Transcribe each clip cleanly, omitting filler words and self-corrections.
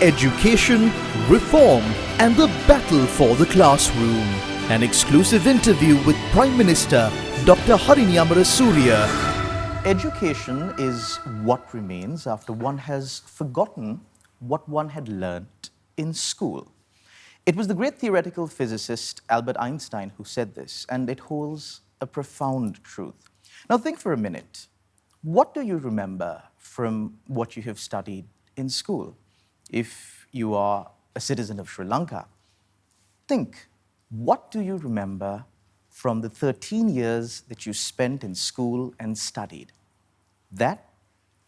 education, reform, and the battle for the classroom. An exclusive interview with Prime Minister Dr. Harini Amarasuriya. Education is what remains after one has forgotten what one had learnt in school. It was the great theoretical physicist Albert Einstein who said this, and it holds a profound truth. Now think for a minute. What do you remember from what you have studied in school? If you are a citizen of Sri Lanka, think, what do you remember from the 13 years that you spent in school and studied? That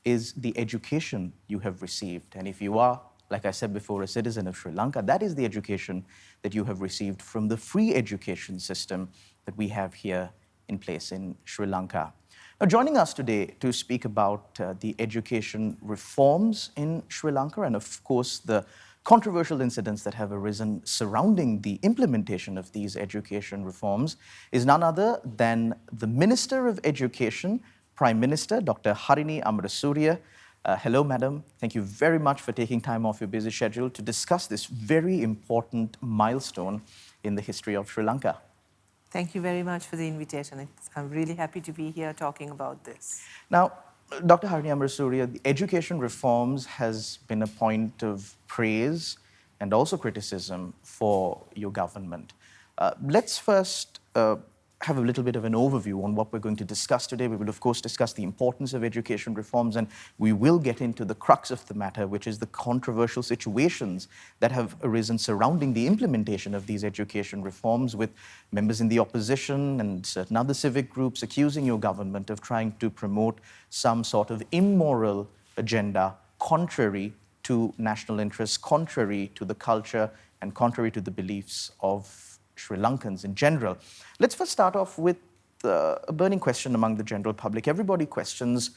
is the education you have received. And if you are, like I said before, a citizen of Sri Lanka, that is the education that you have received from the free education system that we have here in place in Sri Lanka. Now, joining us today to speak about the education reforms in Sri Lanka and, of course, the controversial incidents that have arisen surrounding the implementation of these education reforms is none other than the Minister of Education, Prime Minister Dr. Harini Amarasuriya. Hello, Madam. Thank you very much for taking time off your busy schedule to discuss this very important milestone in the history of Sri Lanka. Thank you very much for the invitation. I'm really happy to be here talking about this. Now, Dr. Harini Amarasuriya, the education reforms has been a point of praise and also criticism for your government. Let's first have a little bit of an overview on what we're going to discuss today. We will, of course, discuss the importance of education reforms, and we will get into the crux of the matter, which is the controversial situations that have arisen surrounding the implementation of these education reforms, with members in the opposition and certain other civic groups accusing your government of trying to promote some sort of immoral agenda contrary to national interests, contrary to the culture, and contrary to the beliefs of Sri Lankans in general. Let's first start off with a burning question among the general public. Everybody questions,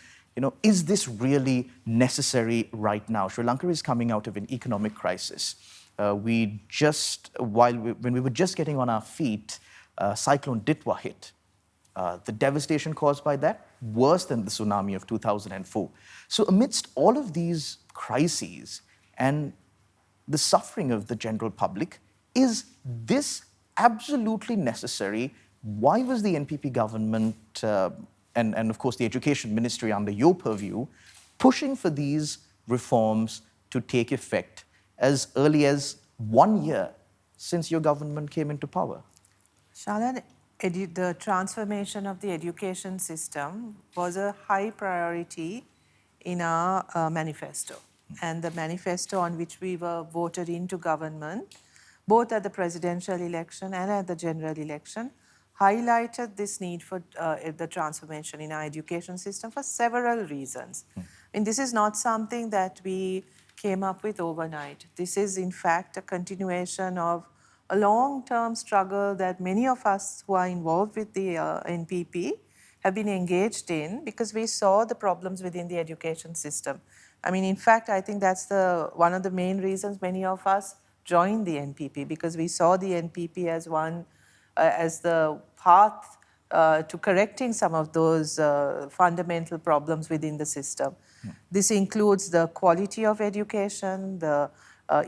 is this really necessary right now? Sri Lanka is coming out of an economic crisis. When we were just getting on our feet, Cyclone Ditwa hit. The devastation caused by that, worse than the tsunami of 2004. So amidst all of these crises and the suffering of the general public, is this absolutely necessary? Why was the NPP government and of course the Education Ministry under your purview pushing for these reforms to take effect as early as 1 year since your government came into power? Shalan, the transformation of the education system was a high priority in our manifesto. And the manifesto on which we were voted into government, both at the presidential election and at the general election, highlighted this need for the transformation in our education system for several reasons. And this is not something that we came up with overnight. This is, in fact, a continuation of a long-term struggle that many of us who are involved with the NPP have been engaged in, because we saw the problems within the education system. I mean, in fact, I think that's one of the main reasons many of us joined the NPP, because we saw the NPP as the path to correcting some of those fundamental problems within the system. This includes the quality of education, the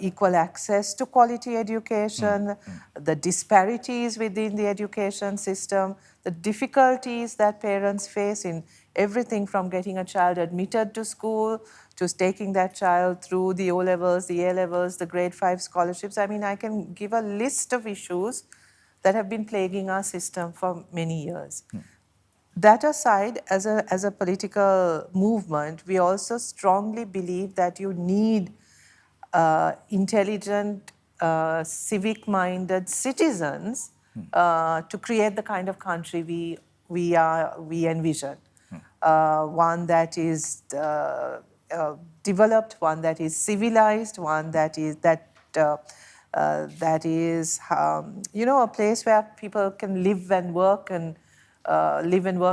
equal access to quality education, the disparities within the education system, the difficulties that parents face in everything from getting a child admitted to school to taking that child through the O-levels, the A-levels, the grade 5 scholarships. I mean, I can give a list of issues that have been plaguing our system for many years. That aside, as a political movement, we also strongly believe that you need intelligent, civic-minded citizens to create the kind of country we envision. One that is developed, one that is civilized, one that is a place where people can live and work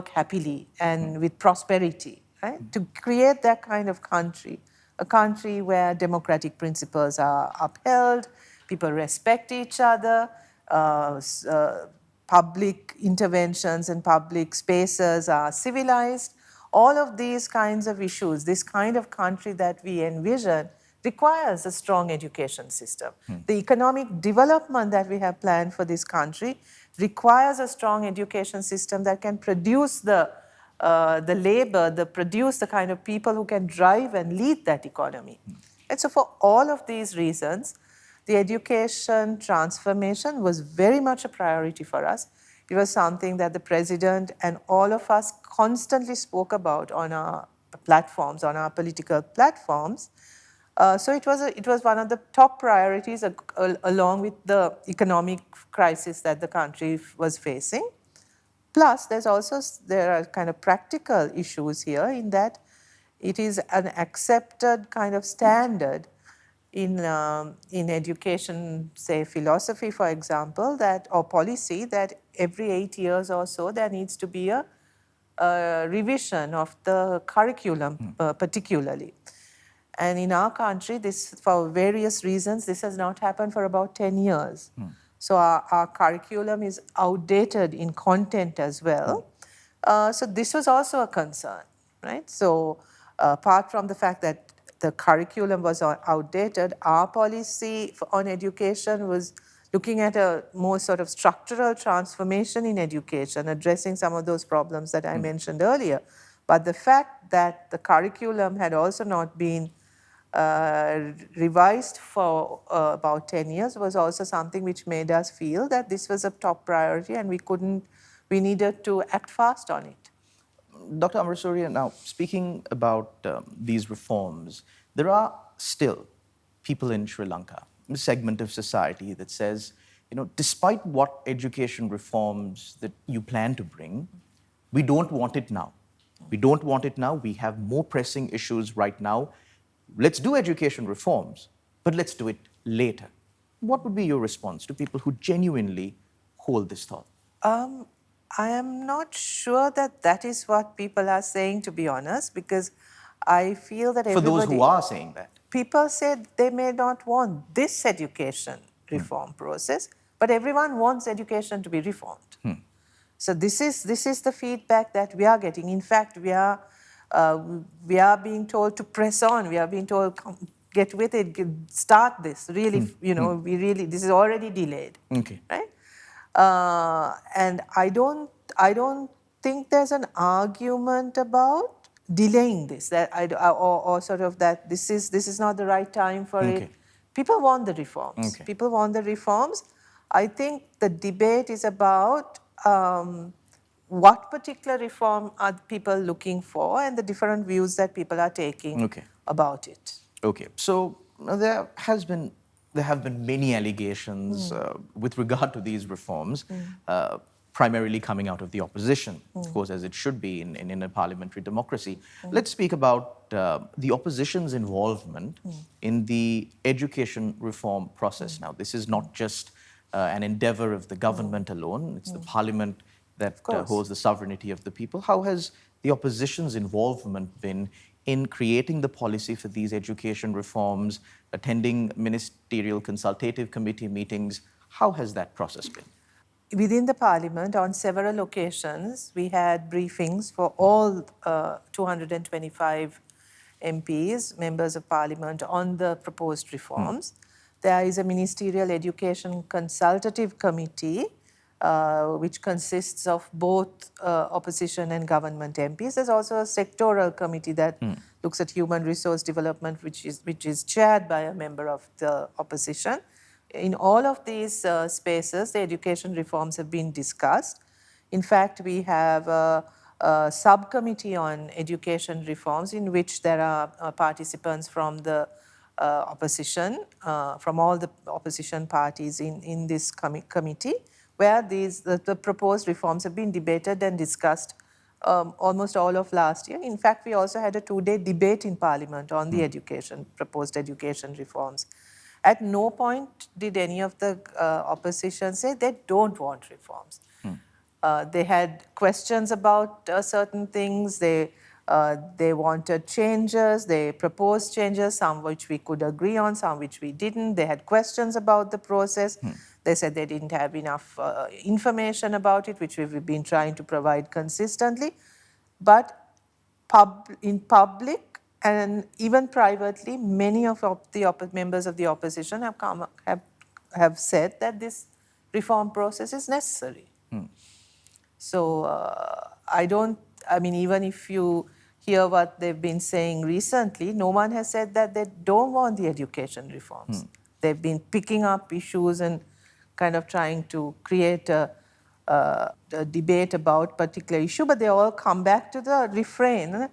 happily and with prosperity. Right? To create that kind of country, a country where democratic principles are upheld, people respect each other, public interventions and public spaces are civilized. All of these kinds of issues, this kind of country that we envision, requires a strong education system. The economic development that we have planned for this country requires a strong education system that can produce the labor, produce the kind of people who can drive and lead that economy. And so for all of these reasons, the education transformation was very much a priority for us. It was something that the president and all of us constantly spoke about on our platforms, on our political platforms. So it was one of the top priorities along with the economic crisis that the country was facing. Plus, there are kind of practical issues here in that it is an accepted kind of standard in education, say philosophy, for example, or policy, that every 8 years or so there needs to be a revision of the curriculum, particularly. And in our country, this, for various reasons, this has not happened for about 10 years. So our curriculum is outdated in content as well. So this was also a concern, right? So apart from the fact that the curriculum was outdated, our policy on education was looking at a more sort of structural transformation in education, addressing some of those problems that I mentioned earlier. But the fact that the curriculum had also not been revised for about 10 years was also something which made us feel that this was a top priority and we needed to act fast on it. Dr. Amarasuriya, now speaking about these reforms, there are still people in Sri Lanka, a segment of society that says, despite what education reforms that you plan to bring, we don't want it now. We don't want it now. We have more pressing issues right now. Let's do education reforms, but let's do it later. What would be your response to people who genuinely hold this thought? I am not sure that is what people are saying, to be honest, because I feel that For those who are saying that. People say they may not want this education reform process, but everyone wants education to be reformed. So this is the feedback that we are getting. In fact, we are being told to press on. We are being told, get with it, start this. Really, this is already delayed. Okay. Right? And I don't think there's an argument about delaying this, or sort of that this is not the right time for it. People want the reforms. Okay. People want the reforms. I think the debate is about what particular reform are people looking for and the different views that people are taking about it. Okay. So there have been many allegations with regard to these reforms, primarily coming out of the opposition, of course, as it should be in a parliamentary democracy. Let's speak about the opposition's involvement in the education reform process. Now, this is not just an endeavor of the government alone. It's the parliament that holds the sovereignty of the people. How has the opposition's involvement been in creating the policy for these education reforms, attending ministerial consultative committee meetings? How has that process been? Within the parliament, on several occasions, we had briefings for all 225 MPs, members of parliament, on the proposed reforms. There is a ministerial education consultative committee which consists of both opposition and government MPs. There's also a sectoral committee that looks at human resource development, which is chaired by a member of the opposition. In all of these spaces, the education reforms have been discussed. In fact, we have a subcommittee on education reforms in which there are participants from the opposition, from all the opposition parties in this committee, where the proposed reforms have been debated and discussed almost all of last year. In fact, we also had a 2-day debate in Parliament on the proposed education reforms. At no point did any of the opposition say they don't want reforms. They had questions about certain things. They wanted changes. They proposed changes, some which we could agree on, some which we didn't. They had questions about the process. They said they didn't have enough information about it, which we've been trying to provide consistently. But in public, And even privately, many of the members of the opposition have said that this reform process is necessary. So I mean, even if you hear what they've been saying recently, no one has said that they don't want the education reforms. They've been picking up issues and kind of trying to create a debate about particular issue, but they all come back to the refrain.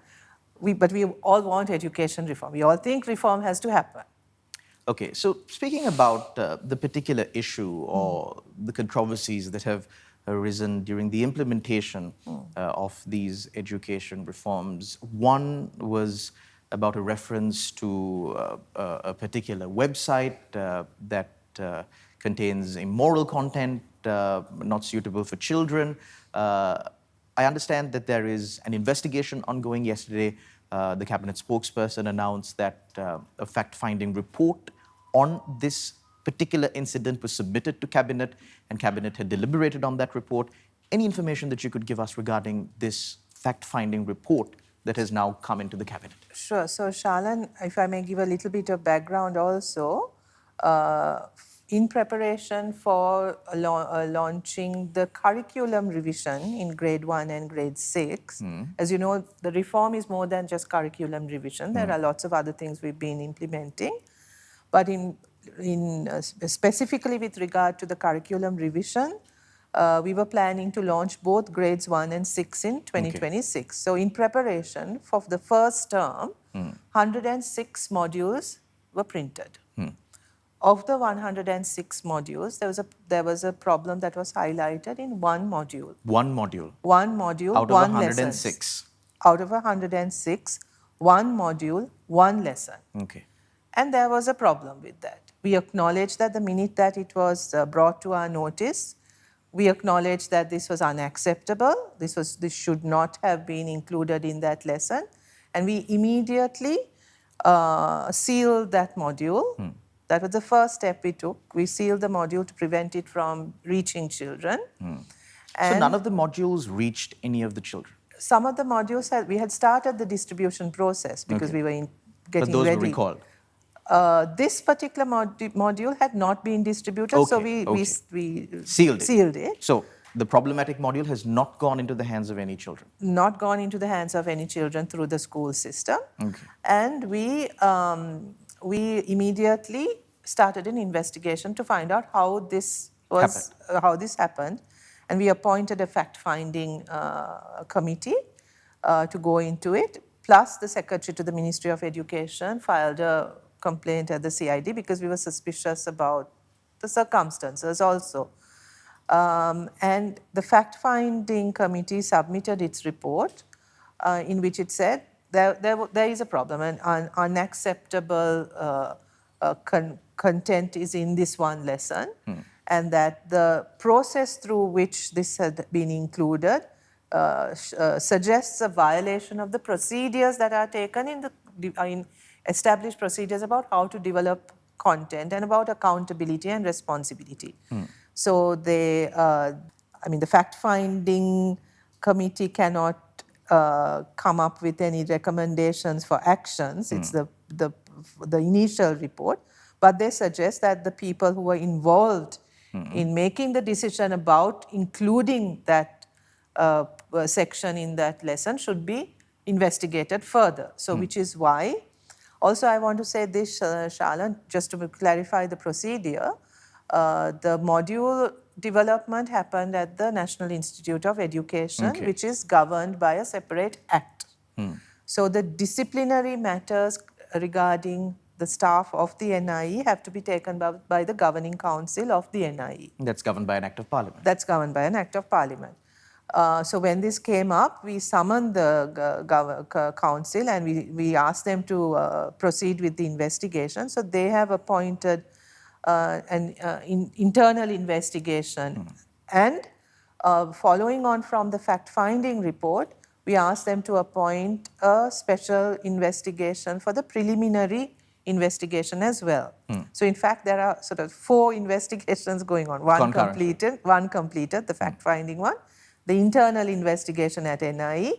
But we all want education reform. We all think reform has to happen. Okay, so speaking about the particular issue or the controversies that have arisen during the implementation of these education reforms, one was about a reference to a particular website that contains immoral content not suitable for children. I understand that there is an investigation ongoing. Yesterday, the cabinet spokesperson announced that a fact-finding report on this particular incident was submitted to cabinet, and cabinet had deliberated on that report. Any information that you could give us regarding this fact-finding report that has now come into the cabinet? Sure. So, Shalan, if I may give a little bit of background also, in preparation for launching the curriculum revision in grade 1 and grade 6, as you know, the reform is more than just curriculum revision. There are lots of other things we've been implementing. But specifically with regard to the curriculum revision, we were planning to launch both grades 1 and 6 in 2026. Okay. So in preparation for the first term, 106 modules were printed. Of the 106 modules, there was a problem that was highlighted in one module. One module? One module, out one of 106? Lessons. Out of 106, one module, one lesson. Okay. And there was a problem with that. We acknowledged that the minute that it was brought to our notice, we acknowledged that this was unacceptable. This should not have been included in that lesson. And we immediately sealed that module. That was the first step we took. We sealed the module to prevent it from reaching children. So none of the modules reached any of the children? Some of the modules, we had started the distribution process because we were getting ready. But those were recalled? This particular module had not been distributed, so we sealed it. So the problematic module has not gone into the hands of any children? Not gone into the hands of any children through the school system. Okay. And we immediately started an investigation to find out how this happened. And we appointed a fact-finding committee to go into it. Plus, the secretary to the Ministry of Education filed a complaint at the CID because we were suspicious about the circumstances also. And the fact-finding committee submitted its report in which it said there is a problem, and unacceptable content is in this one lesson, and that the process through which this had been included suggests a violation of the procedures that are taken in established procedures about how to develop content and about accountability and responsibility. So the fact-finding committee cannot come up with any recommendations for actions. It's the initial report, but they suggest that the people who were involved in making the decision about including that section in that lesson should be investigated further. So which is why, also I want to say this, Shalan, just to clarify the procedure, the module development happened at the National Institute of Education, which is governed by a separate act. So the disciplinary matters regarding the staff of the NIE have to be taken by the governing council of the NIE. That's governed by an act of parliament. That's governed by an act of parliament. So when this came up, we summoned the council and we asked them to proceed with the investigation. So they have appointed an internal investigation. And following on from the fact-finding report, we asked them to appoint a special investigation for the preliminary investigation as well. So in fact, there are sort of 4 investigations going on. One completed, the fact-finding one, the internal investigation at NIE,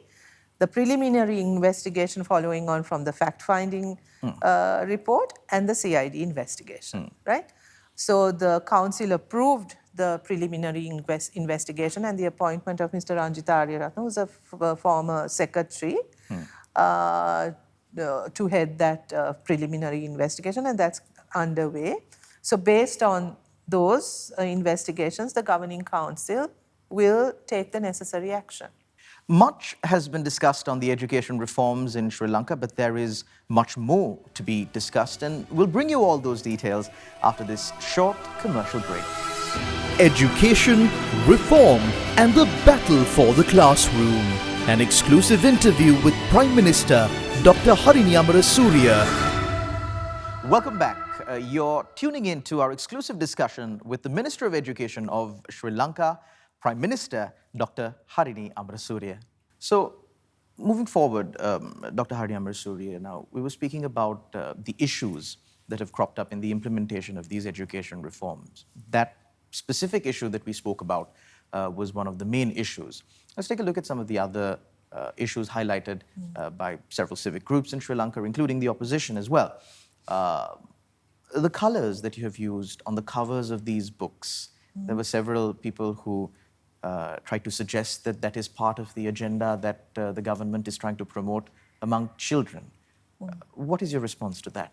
the preliminary investigation following on from the fact-finding report, and the CID investigation, right? So the council approved the preliminary investigation and the appointment of Mr. Ranjita Aryaratne, who's a former secretary, to head that preliminary investigation, and that's underway. So based on those investigations, the governing council will take the necessary action. Much has been discussed on the education reforms in Sri Lanka, but there is much more to be discussed, and we'll bring you all those details after this short commercial break. Education, reform, and the battle for the classroom. An exclusive interview with Prime Minister Dr. Harini Amarasuriya. Welcome back. You're tuning in to our exclusive discussion with the Minister of Education of Sri Lanka, Prime Minister Dr. Harini Amarasuriya. So, moving forward, Dr. Harini Amarasuriya, now we were speaking about the issues that have cropped up in the implementation of these education reforms. That specific issue that we spoke about was one of the main issues. Let's take a look at some of the other issues highlighted by several civic groups in Sri Lanka, including the opposition as well. The colors that you have used on the covers of these books, there were several people who tried to suggest that that is part of the agenda that the government is trying to promote among children. What is your response to that?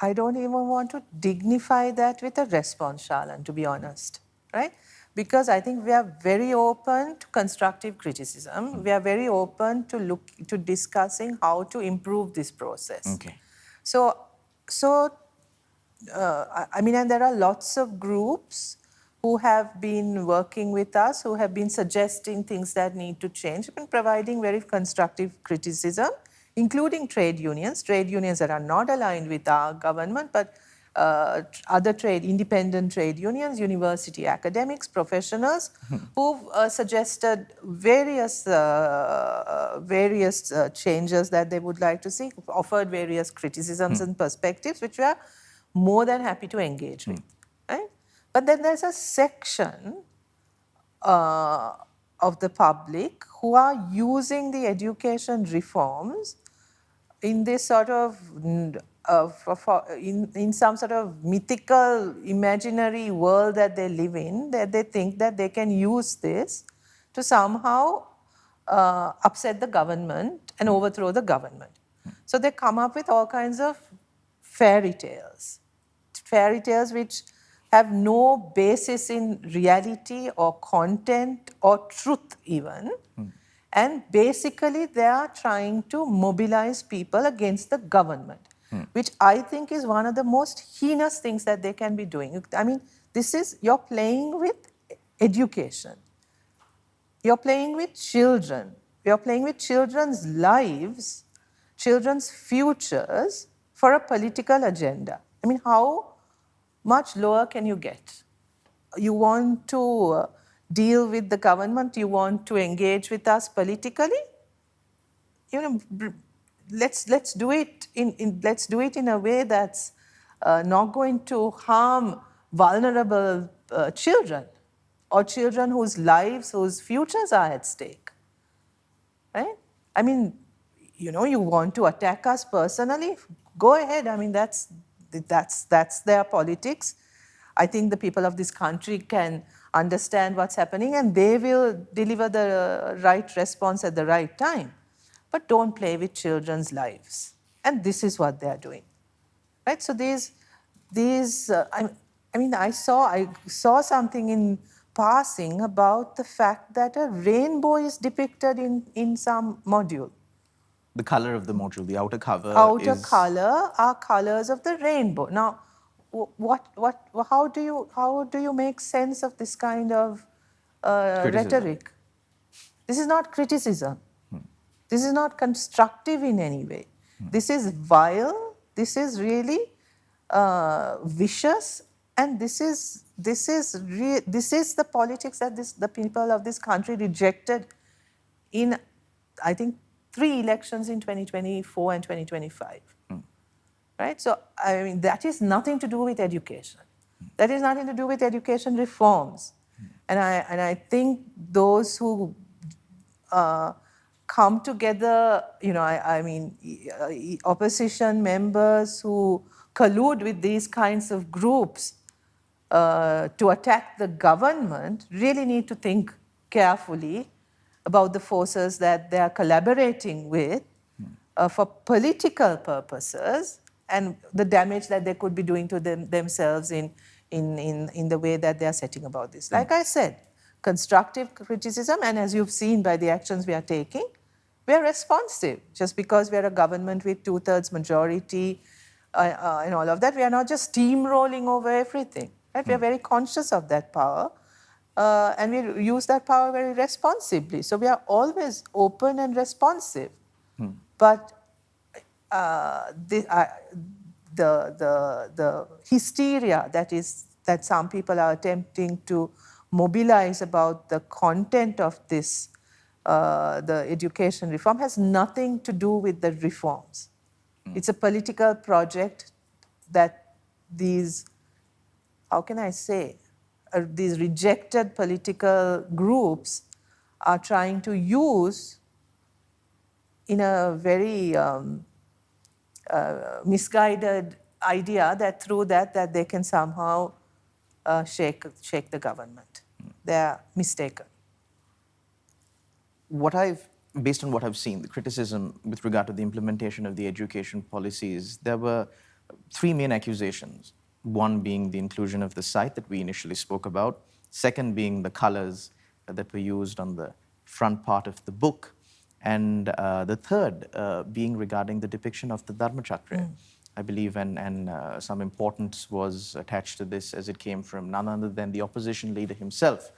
I don't even want to dignify that with a response, Shalan, to be honest, right? Because I think we are very open to constructive criticism. We are very open to discussing how to improve this process. Okay. I mean, and there are lots of groups who have been working with us, who have been suggesting things that need to change, and providing very constructive criticism, including trade unions that are not aligned with our government, but other independent trade unions, university academics, professionals, who've suggested various changes that they would like to see, offered various criticisms and perspectives, which we are more than happy to engage with. Right? But then there's a section of the public who are using the education reforms in this sort of, in some sort of mythical, imaginary world that they live in, that they think that they can use this to somehow upset the government and overthrow the government. So they come up with all kinds of fairy tales which have no basis in reality or content or truth even. And basically they are trying to mobilize people against the government, which I think is one of the most heinous things that they can be doing. I mean, you're playing with education. You're playing with children. You're playing with children's lives, children's futures for a political agenda. I mean, how much lower can you get? You want to deal with the government, you want to engage with us politically? You know, let's do it in a way that's not going to harm vulnerable children or children whose lives, whose futures are at stake. Right? I mean, you know, you want to attack us personally? Go ahead. I mean, that's their politics. I think the people of this country can understand what's happening and they will deliver the right response at the right time. But don't play with children's lives. And this is what they are doing. Right? So I saw something in passing about the fact that a rainbow is depicted in some module. The color of the module, the outer cover color are colors of the rainbow. Now, how do you make sense of this kind of rhetoric? This is not criticism. This is not constructive in any way. This is vile. This is really vicious, and this is the politics that the people of this country rejected in, I think, 3 elections in 2024 and 2025. Right? So, I mean, that is nothing to do with education. That is nothing to do with education reforms. And I think those who come together, opposition members who collude with these kinds of groups to attack the government really need to think carefully about the forces that they are collaborating with for political purposes and the damage that they could be doing to themselves in the way that they are setting about this. Like I said, constructive criticism, and as you've seen by the actions we are taking, we are responsive. Just because we are a government with 2/3 majority and all of that, we are not just steamrolling over everything. Right? We are very conscious of that power, and we use that power very responsibly. So we are always open and responsive. But the hysteria that some people are attempting to mobilize about the content of this, the education reform, has nothing to do with the reforms. It's a political project that these, how can I say, these rejected political groups are trying to use in a very misguided idea that through that they can somehow shake the government. They are mistaken. Based on what I've seen, the criticism with regard to the implementation of the education policies, there were three main accusations. One being the inclusion of the site that we initially spoke about. Second being the colors that were used on the front part of the book. And the third being regarding the depiction of the Dharma chakra, I believe, and some importance was attached to this as it came from none other than the opposition leader himself.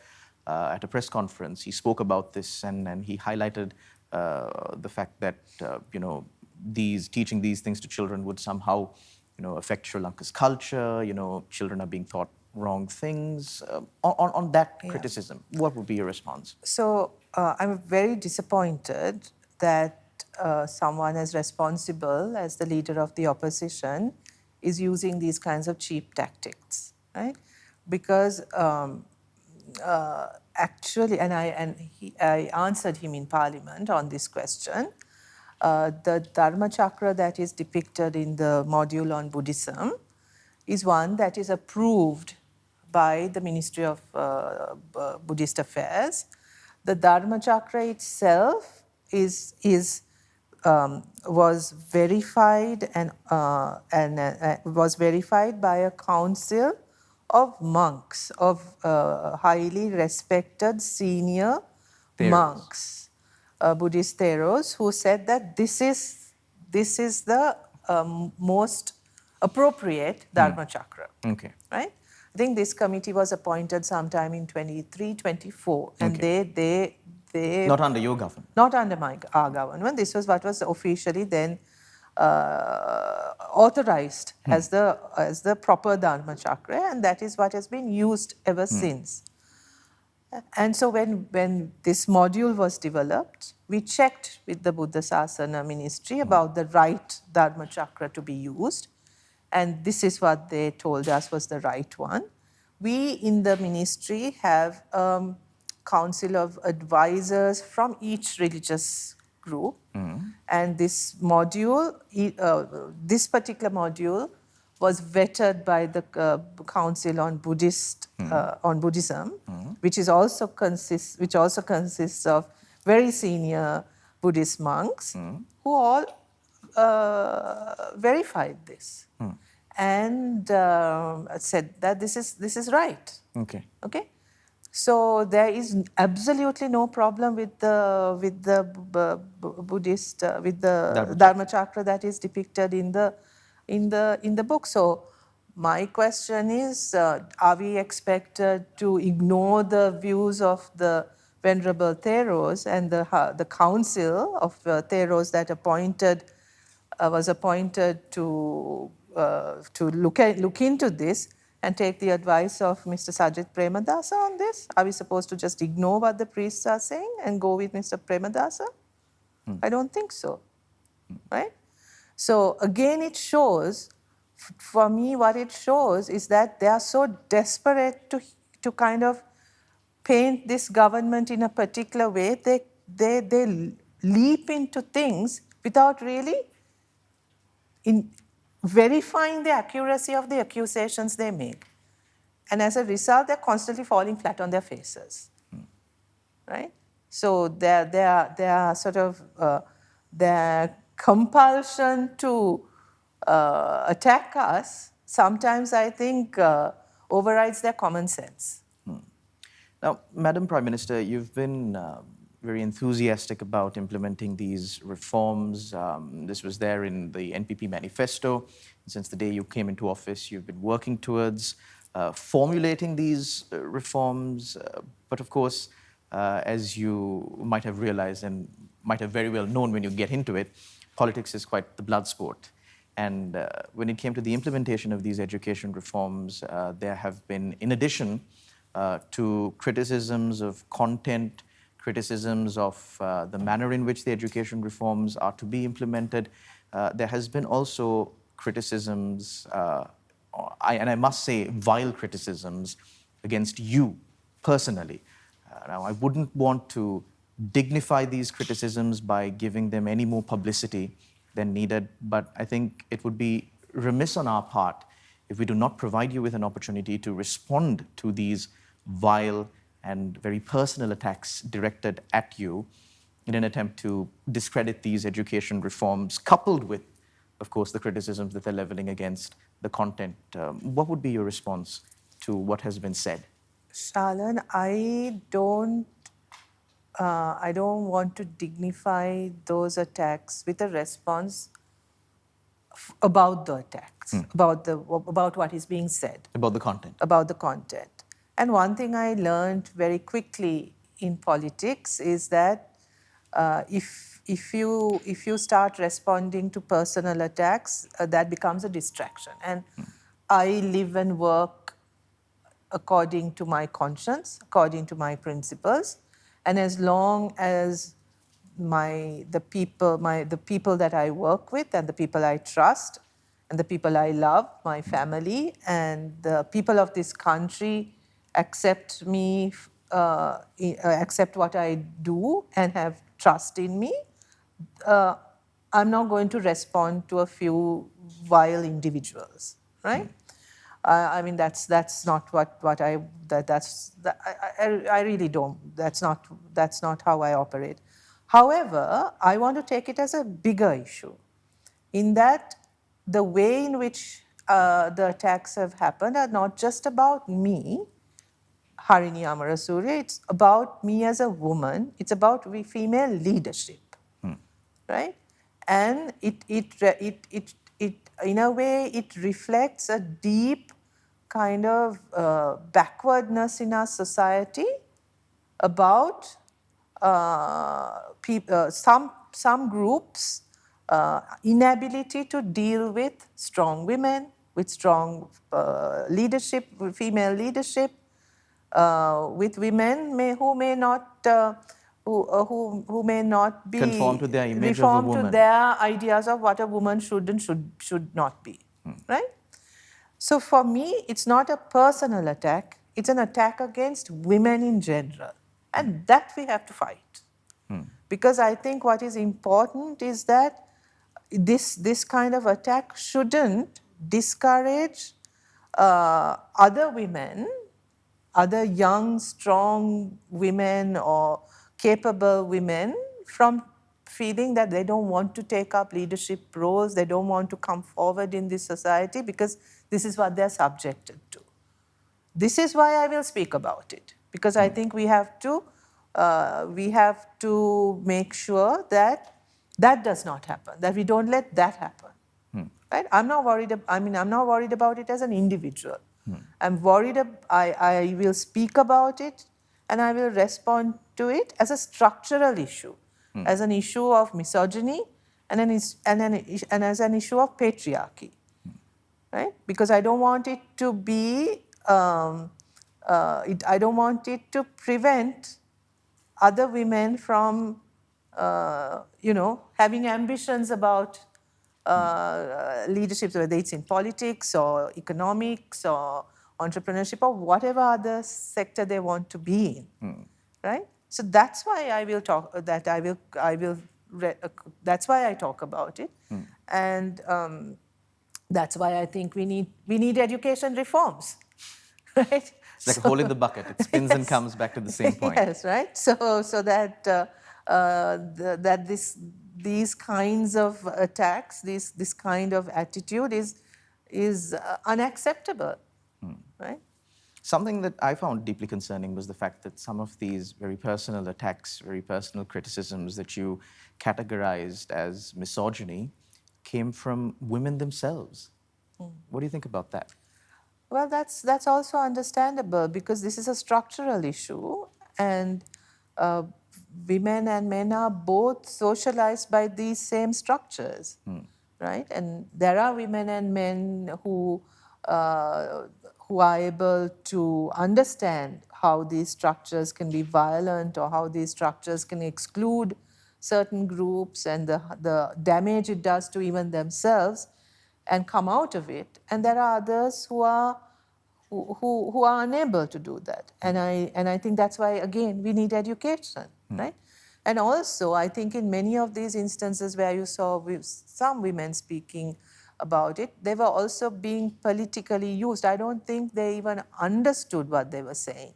At a press conference, he spoke about this and he highlighted the fact that teaching these things to children would somehow affect Sri Lanka's culture. Children are being taught wrong things. On that criticism, what would be your response? So I'm very disappointed that someone as responsible as the leader of the opposition is using these kinds of cheap tactics, right? Because actually, and I answered him in Parliament on this question. The Dharma chakra that is depicted in the module on Buddhism is one that is approved by the Ministry of Buddhist Affairs. The Dharma chakra itself was verified and was verified by a council of monks, of highly respected senior monks, Buddhist theros, who said that this is the most appropriate Dharma chakra. Okay. Right? I think this committee was appointed sometime in 23-24, and they not under your government. Not under our government. This was what was officially then authorized as the proper Dharma chakra, and that is what has been used ever since. And so when this module was developed, we checked with the Buddha Sasana Ministry about the right Dharma chakra to be used, and this is what they told us was the right one. We in the ministry have council of advisors from each religious group, and this module, this particular module, was vetted by the Council on Buddhism, which also consists of very senior Buddhist monks who all verified this and said that this is right. Okay. Okay. So there is absolutely no problem with the Buddhist with the Dharma chakra that is depicted in the book. So my question is, are we expected to ignore the views of the Venerable Theros and the council of Theros that was appointed to look into this and take the advice of Mr. Sajit Premadasa on this? Are we supposed to just ignore what the priests are saying and go with Mr. Premadasa? I don't think so, right? So again, it shows, for me, what it shows is that they are so desperate to kind of paint this government in a particular way. They leap into things without really in verifying the accuracy of the accusations they make. And as a result, they're constantly falling flat on their faces, right? So their sort of their compulsion to attack us sometimes, I think, overrides their common sense. Now, Madam Prime Minister, you've been very enthusiastic about implementing these reforms. This was there in the NPP manifesto. Since the day you came into office, you've been working towards formulating these reforms. But of course, as you might have realized and might have very well known when you get into it, politics is quite the blood sport. And when it came to the implementation of these education reforms, there have been, in addition to criticisms of content, criticisms of the manner in which the education reforms are to be implemented, there has been also criticisms, and I must say vile criticisms, against you personally. Now, I wouldn't want to dignify these criticisms by giving them any more publicity than needed, but I think it would be remiss on our part if we do not provide you with an opportunity to respond to these vile and very personal attacks directed at you in an attempt to discredit these education reforms, coupled with, of course, the criticisms that they're leveling against the content. What would be your response to what has been said? Shalan, I don't want to dignify those attacks with a response about the attacks, about what is being said. About the content. About the content. And one thing I learned very quickly in politics is that if you start responding to personal attacks, that becomes a distraction. And I live and work according to my conscience, according to my principles, and as long as the people that I work with and the people I trust and the people I love, my family and the people of this country accept me, accept what I do and have trust in me, I'm not going to respond to a few vile individuals, right? I mean, that's not what I really don't. That's not how I operate. However, I want to take it as a bigger issue, in that the way in which the attacks have happened are not just about me, Harini Amarasuriya. It's about me as a woman. It's about female leadership, right? And it in a way it reflects a deep kind of backwardness in our society about some groups' inability to deal with strong women, with strong leadership, female leadership, with women who may not be conform to their image of a woman, to their ideas of what a woman should and should not be, right? So for me, it's not a personal attack, it's an attack against women in general. And that we have to fight. Because I think what is important is that this kind of attack shouldn't discourage other women, other young, strong women or capable women from feeling that they don't want to take up leadership roles, they don't want to come forward in this society because this is what they're subjected to. This is why I will speak about it, because I think we have to make sure that that does not happen, that we don't let that happen. Right? I'm not worried about it as an individual. I'm worried, I will speak about it and I will respond to it as a structural issue, as an issue of misogyny and as an issue of patriarchy. Right? Because I don't want it to be, I don't want it to prevent other women from, having ambitions about leadership, whether it's in politics or economics or entrepreneurship or whatever other sector they want to be in, right? So that's why I will talk. That's why I talk about it, and that's why I think we need education reforms, right? It's like a hole in the bucket. It spins and comes back to the same point. Yes, right. So that these kinds of attacks, this kind of attitude is unacceptable, right? Something that I found deeply concerning was the fact that some of these very personal attacks, very personal criticisms that you categorized as misogyny came from women themselves. What do you think about that? Well, that's also understandable because this is a structural issue, and women and men are both socialized by these same structures, right? And there are women and men who are able to understand how these structures can be violent or how these structures can exclude certain groups and the damage it does to even themselves and come out of it. And there are others who are unable to do that. And I think that's why, again, we need education, right? And also, I think in many of these instances where you saw some women speaking about it, they were also being politically used. I don't think they even understood what they were saying.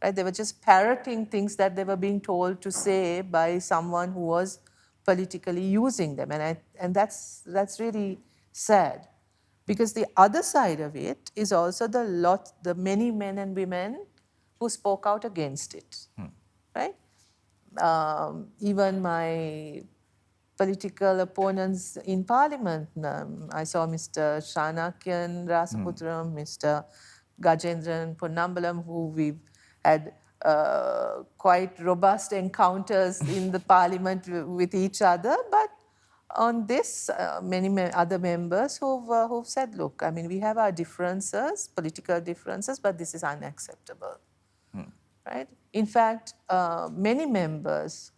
Right? They were just parroting things that they were being told to say by someone who was politically using them. And that's really sad. Because the other side of it is also the many men and women who spoke out against it, right? Even my political opponents in parliament, I saw Mr. Shanakyan Rasaputram, Mr. Gajendran Ponnambalam, who we've had quite robust encounters in the parliament with each other, but on this, many other members who've said, look, I mean, we have our differences, political differences, but this is unacceptable, right? In fact, many members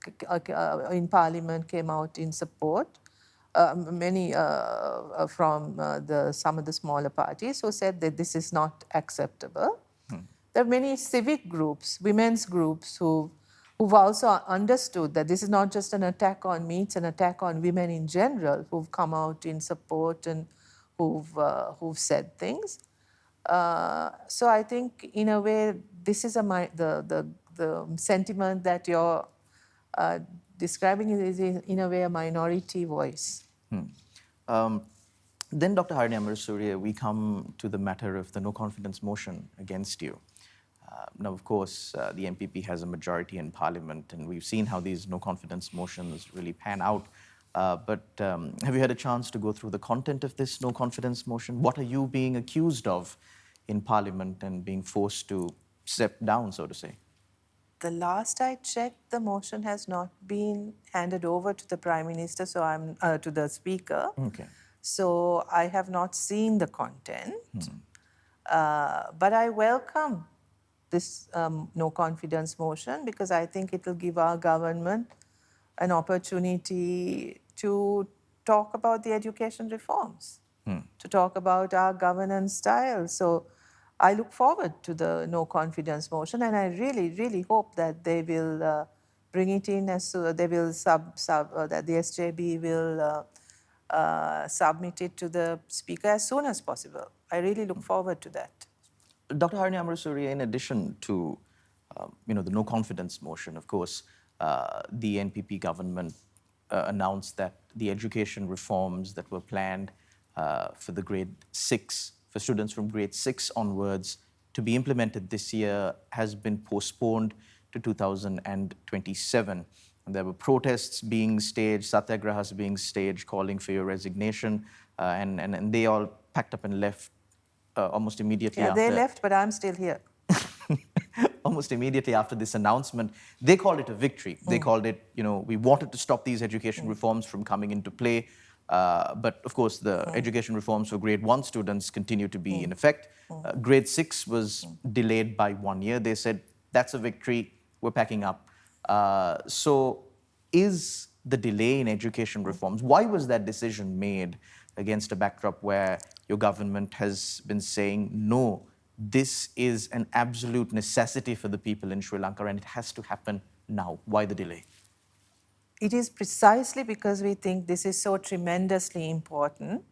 in parliament came out in support, many from some of the smaller parties who said that this is not acceptable. There are many civic groups, women's groups who've also understood that this is not just an attack on me, it's an attack on women in general, who've come out in support and who've said things. So I think, in a way, this is the sentiment that you're describing is in a way a minority voice. Then, Dr. Harini Amarasuriya, we come to the matter of the no confidence motion against you. Now, of course, the MPP has a majority in Parliament, and we've seen how these no confidence motions really pan out. But have you had a chance to go through the content of this no confidence motion? What are you being accused of in Parliament and being forced to step down, so to say? The last I checked, the motion has not been handed over to the Prime Minister, so I'm to the Speaker. Okay. So I have not seen the content, but I welcome this no confidence motion because I think it will give our government an opportunity to talk about the education reforms, to talk about our governance style. So I look forward to the no confidence motion, and I really, really hope that they will bring it in as they will that the SJB will submit it to the Speaker as soon as possible. I really look forward to that. Dr. Harini Amarasuriya, in addition to the no confidence motion, of course, the NPP government announced that the education reforms that were planned for the grade 6, for students from grade 6 onwards, to be implemented this year has been postponed to 2027. And there were protests being staged, satyagrahas being staged, calling for your resignation, and they all packed up and left almost immediately after. Yeah, they left, but I'm still here. Almost immediately after this announcement. They called it a victory. They called it, we wanted to stop these education reforms from coming into play. But of course, the education reforms for grade 1 students continue to be in effect. Grade 6 was delayed by 1 year. They said, that's a victory, we're packing up. So is the delay in education reforms, why was that decision made against a backdrop where your government has been saying no this is an absolute necessity for the people in Sri Lanka and it has to happen now? Why the delay? It is precisely because we think this is so tremendously important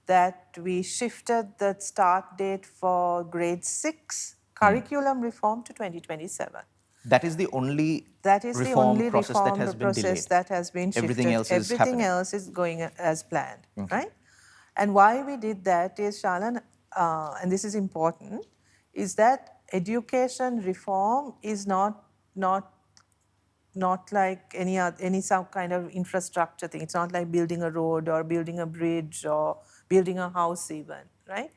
that we shifted the start date for grade 6 curriculum reform to 2027. That is the only That is the reform only process that reform has been process delayed. that has been shifted. Everything else is Everything happening. else is going as planned, right? And why we did that is, Shalan, and this is important, is that education reform is not like any some kind of infrastructure thing. It's not like building a road or building a bridge or building a house even, right?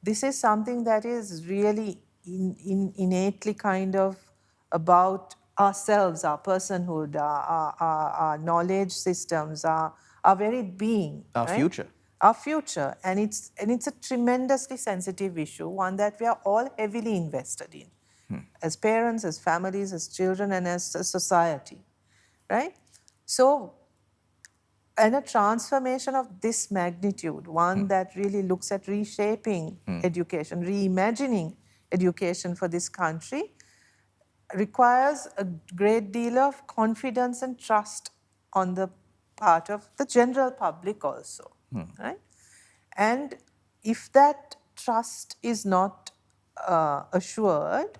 This is something that is really innately kind of about ourselves, our personhood, our knowledge systems, our very being, Our right? future. Our future, and it's a tremendously sensitive issue, one that we are all heavily invested in, as parents, as families, as children, and as a society, right? So, and a transformation of this magnitude, one that really looks at reshaping education, reimagining education for this country, requires a great deal of confidence and trust on the part of the general public also, right? And if that trust is not assured,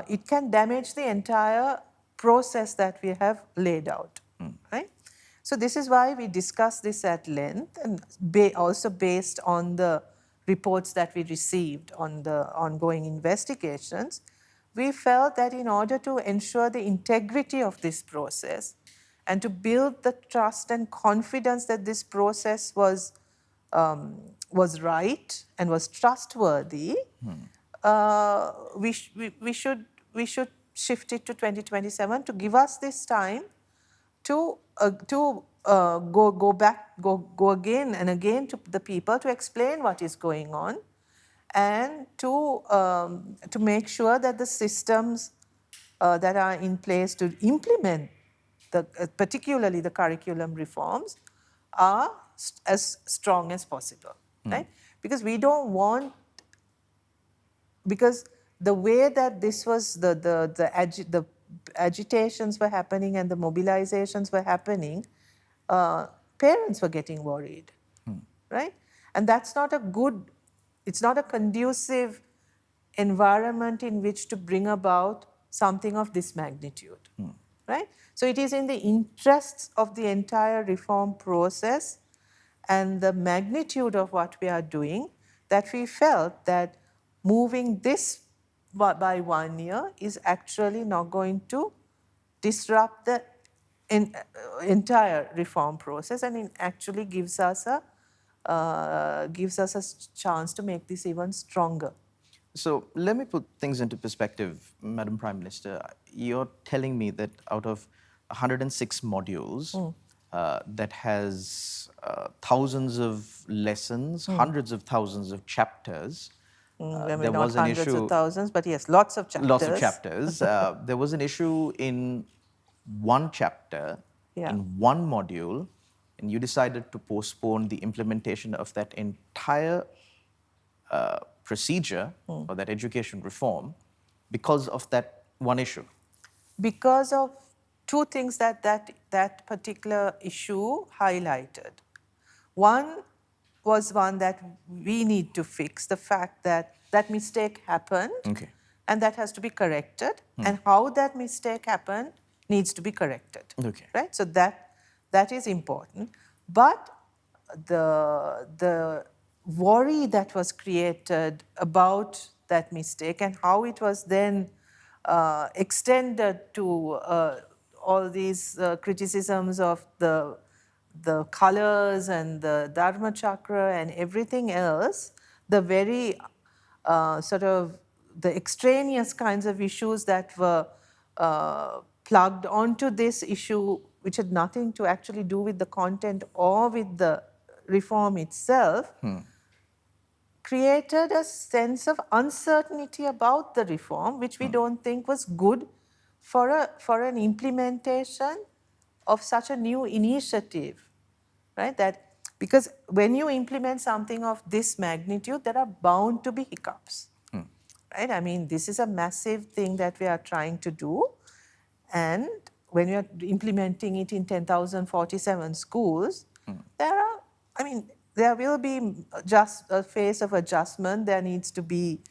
it can damage the entire process that we have laid out, right? So this is why we discuss this at length, and also based on the reports that we received on the ongoing investigations, we felt that in order to ensure the integrity of this process and to build the trust and confidence that this process was right and was trustworthy, we should shift it to 2027 to give us this time to go again and again to the people to explain what is going on, and to make sure that the systems that are in place to implement particularly the curriculum reforms are as strong as possible, right? Because we don't want, because the way that this was, the agitations were happening and the mobilizations were happening, parents were getting worried, right? And that's not a good, it's not a conducive environment in which to bring about something of this magnitude, right? So it is in the interests of the entire reform process and the magnitude of what we are doing that we felt that moving this by 1 year is actually not going to disrupt the entire reform process, and it actually gives us a chance to make this even stronger. So let me put things into perspective, Madam Prime Minister. You're telling me that out of 106 modules, that has thousands of lessons, hundreds of thousands of chapters. Maybe not hundreds of thousands, but yes, lots of chapters. Lots of chapters. There was an issue in one chapter, in one module, and you decided to postpone the implementation of that entire procedure or that education reform because of that one issue. Because of two things that particular issue highlighted. One was one that we need to fix, the fact that that mistake happened, and that has to be corrected, and how that mistake happened needs to be corrected, right? So that is important. But the worry that was created about that mistake and how it was then extended to all these criticisms of the colors and the Dharma chakra and everything else, the very sort of the extraneous kinds of issues that were plugged onto this issue, which had nothing to actually do with the content or with the reform itself, created a sense of uncertainty about the reform, which we don't think was good for an implementation of such a new initiative, right? That because when you implement something of this magnitude, there are bound to be hiccups, right? I mean, this is a massive thing that we are trying to do. And when we are implementing it in 10,047 schools, there will be just a phase of adjustment. There needs to be,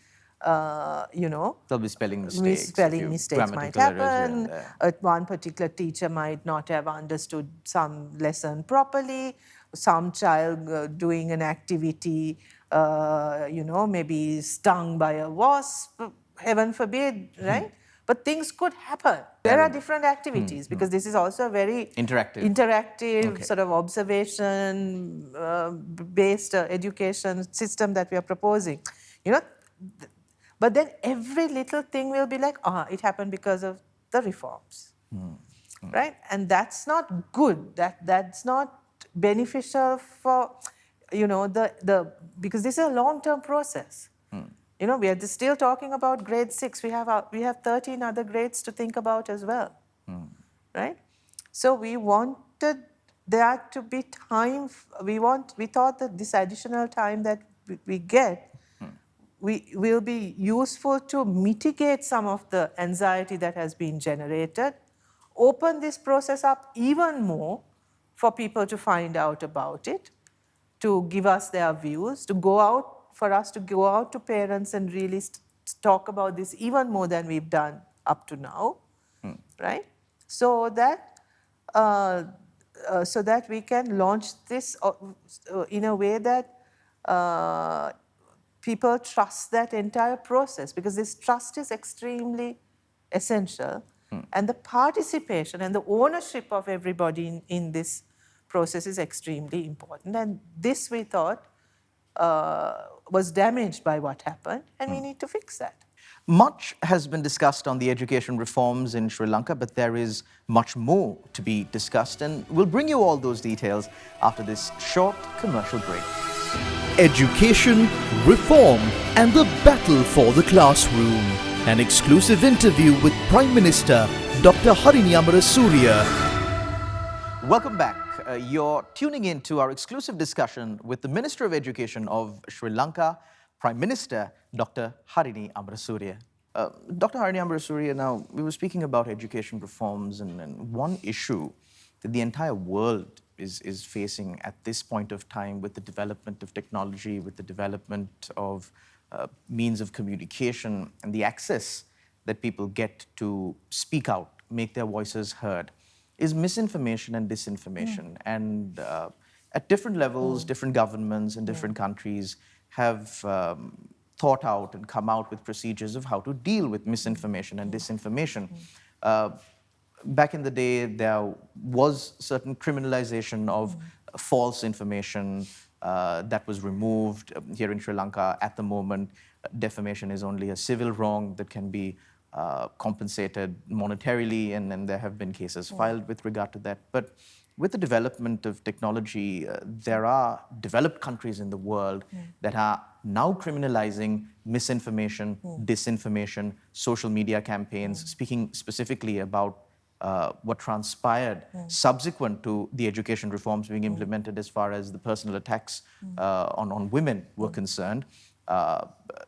There'll be spelling mistakes. misspelling mistakes might grammatical errors here and happen. there. One particular teacher might not have understood some lesson properly. Some child doing an activity, maybe stung by a wasp, heaven forbid, right? But things could happen. There are different activities because this is also a very interactive sort of observation-based education system that we are proposing. But then every little thing will be like, it happened because of the reforms, right? And that's not good. That's not beneficial for, because this is a long-term process. We are still talking about grade 6. We have 13 other grades to think about as well, right? So we wanted there to be time. We thought that this additional time that we get will be useful to mitigate some of the anxiety that has been generated, open this process up even more for people to find out about it, to give us their views, for us to go out to parents and really talk about this even more than we've done up to now, right? So that we can launch this in a way that people trust that entire process, because this trust is extremely essential. And the participation and the ownership of everybody in this process is extremely important. And this, we thought, was damaged by what happened, and we need to fix that. Much has been discussed on the education reforms in Sri Lanka, but there is much more to be discussed, and we'll bring you all those details after this short commercial break. Education, reform, and the battle for the classroom. An exclusive interview with Prime Minister Dr. Harini Amarasuriya. Welcome back. You're tuning in to our exclusive discussion with the Minister of Education of Sri Lanka, Prime Minister Dr. Harini Amarasuriya. Dr. Harini Amarasuriya, now we were speaking about education reforms, and one issue that the entire world is facing at this point of time, with the development of technology, with the development of means of communication and the access that people get to speak out, make their voices heard, is misinformation and disinformation. And at different levels, different governments in different countries have thought out and come out with procedures of how to deal with misinformation and disinformation. Back in the day, there was certain criminalization of false information that was removed. Here in Sri Lanka, at the moment, defamation is only a civil wrong that can be compensated monetarily, and then there have been cases filed with regard to that. But with the development of technology, there are developed countries in the world that are now criminalizing misinformation, disinformation, social media campaigns, speaking specifically about what transpired subsequent to the education reforms being implemented as far as the personal attacks on women were concerned.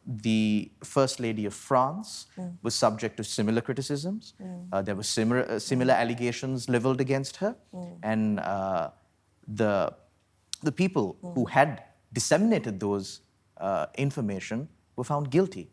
The First Lady of France was subject to similar criticisms. There were similar allegations leveled against her. And the people who had disseminated those information were found guilty.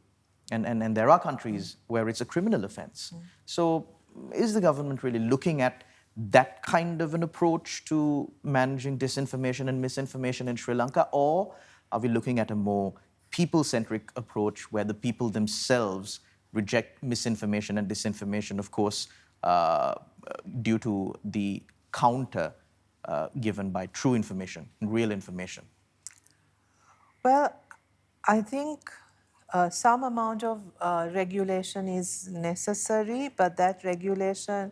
And there are countries where it's a criminal offense. So is the government really looking at that kind of an approach to managing disinformation and misinformation in Sri Lanka? Or are we looking at a more people-centric approach where the people themselves reject misinformation and disinformation, of course, due to the counter given by true information and real information? Well, I think some amount of regulation is necessary, but that regulation,